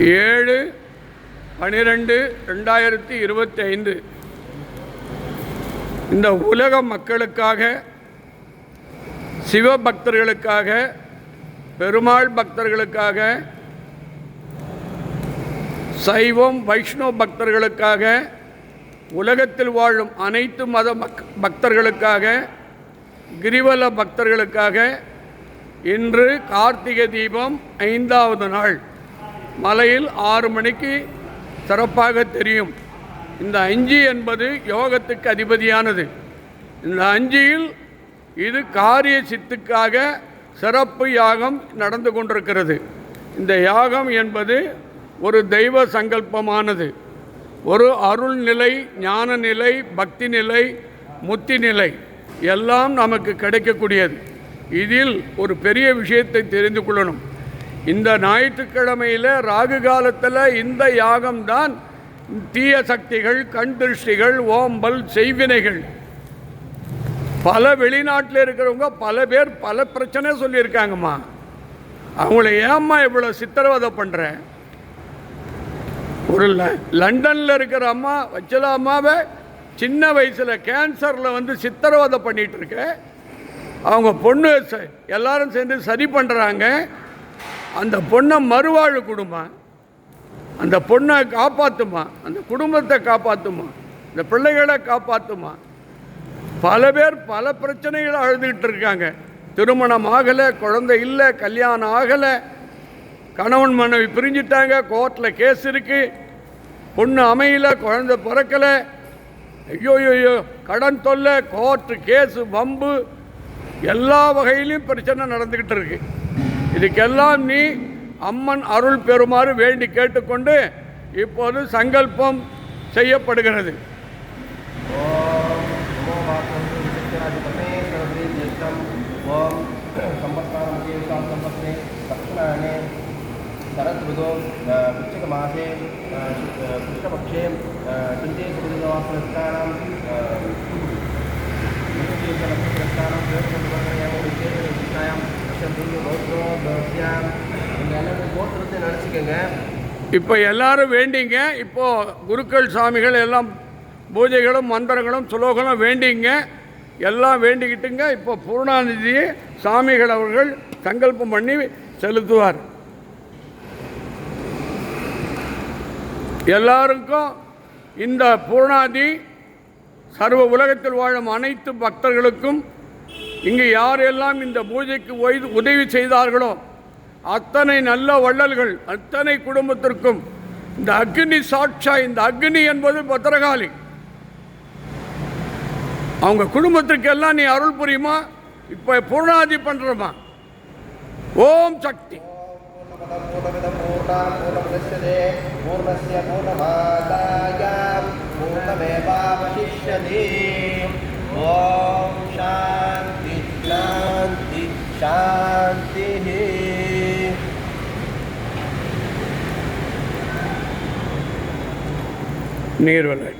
7/12/2025 இந்த உலக மக்களுக்காக, சிவபக்தர்களுக்காக, பெருமாள் பக்தர்களுக்காக, சைவம் வைஷ்ணவ பக்தர்களுக்காக, உலகத்தில் வாழும் அனைத்து மத பக்தர்களுக்காக, கிரிவல பக்தர்களுக்காக இன்று கார்த்திகை தீபம் 5வது நாள் மலையில் 6 மணிக்கு சிறப்பாக தெரியும். இந்த 5 என்பது யோகத்துக்கு அதிபதியானது. இந்த 5ல் இது காரிய சித்துக்காக சிறப்பு யாகம் நடந்து கொண்டிருக்கிறது. இந்த யாகம் என்பது ஒரு தெய்வ சங்கல்பமானது. ஒரு அருள் நிலை, ஞான நிலை, பக்தி நிலை, முத்தி நிலை எல்லாம் நமக்கு கிடைக்கக்கூடியது. இதில் ஒரு பெரிய விஷயத்தை தெரிந்து கொள்ளணும். இந்த ஞாயிற்றுக்கிழமையில் ராகு காலத்தில் இந்த யாகம்தான் தீய சக்திகள், கண் திருஷ்டிகள், ஓம்பல், செய்வினைகள், பல வெளிநாட்டில் இருக்கிறவங்க பல பேர் பல பிரச்சனை சொல்லியிருக்காங்கம்மா. அவங்கள ஏம்மா இவ்வளோ சித்திரவதை பண்ணுற? ஒரு லண்டனில் இருக்கிற அம்மா வச்சல அம்மாவை சின்ன வயசில் கேன்சரில் சித்திரவதை பண்ணிகிட்டு இருக்க. அவங்க பொண்ணு எல்லாரும் சேர்ந்து சரி பண்ணுறாங்க. அந்த பொண்ணை மறுவாழ்வு கொடுமா, அந்த பொண்ணை காப்பாற்றுமா, அந்த குடும்பத்தை காப்பாற்றுமா, இந்த பிள்ளைகளை காப்பாற்றுமா. பல பேர் பல பிரச்சனைகளை அழுதுகிட்டு இருக்காங்க. திருமணம் ஆகலை, குழந்தை இல்லை, கல்யாணம் ஆகலை, கணவன் மனைவி பிரிஞ்சிட்டாங்க, கோர்ட்டில் கேஸ் இருக்குது, பொண்ணு அமையல, குழந்தை பிறக்கலை, ஐயோ கடன் தொல்லை, கோர்ட்டு கேஸு, வம்பு, எல்லா வகையிலையும் பிரச்சனை நடந்துக்கிட்டு இருக்கு. இதுக்கெல்லாம் நீ அம்மன் அருள் பெறுமாறு வேண்டி கேட்டுக்கொண்டு இப்போது சங்கல்பம் செய்யப்படுகிறது. मासे कृष्णपक्षे நினச்சிக்கங்க. இப்போ எல்லாரும் வேண்டிங்க. இப்போது குருக்கள் சாமிகள் எல்லாம் பூஜைகளும் மந்திரங்களும் சுலோகங்களும் வேண்டிங்க, எல்லாம் வேண்டிக்கிட்டுங்க. இப்போ பூர்ணாநிதியை சாமிகள் அவர்கள் சங்கல்பம் பண்ணி செலுத்துவார். எல்லாருக்கும் இந்த பூர்ணாதி சர்வ உலகத்தில் வாழும் அனைத்து பக்தர்களுக்கும், இங்கு யாரெல்லாம் இந்த பூஜைக்கு உதவி செய்தார்களோ அத்தனை நல்ல வள்ளல்கள், அத்தனை குடும்பத்திற்கும் இந்த அக்னி சாட்சா, இந்த அக்னி என்பது பத்திரகாளி, அவங்க குடும்பத்திற்கு எல்லாம் நீ அருள் புரியுமா. இப்போ பூர்ணாதி பண்ணுறமா. ஓம் சக்தி. ஓம் சாந்தி சாந்தி சாந்தி. நீர்வலை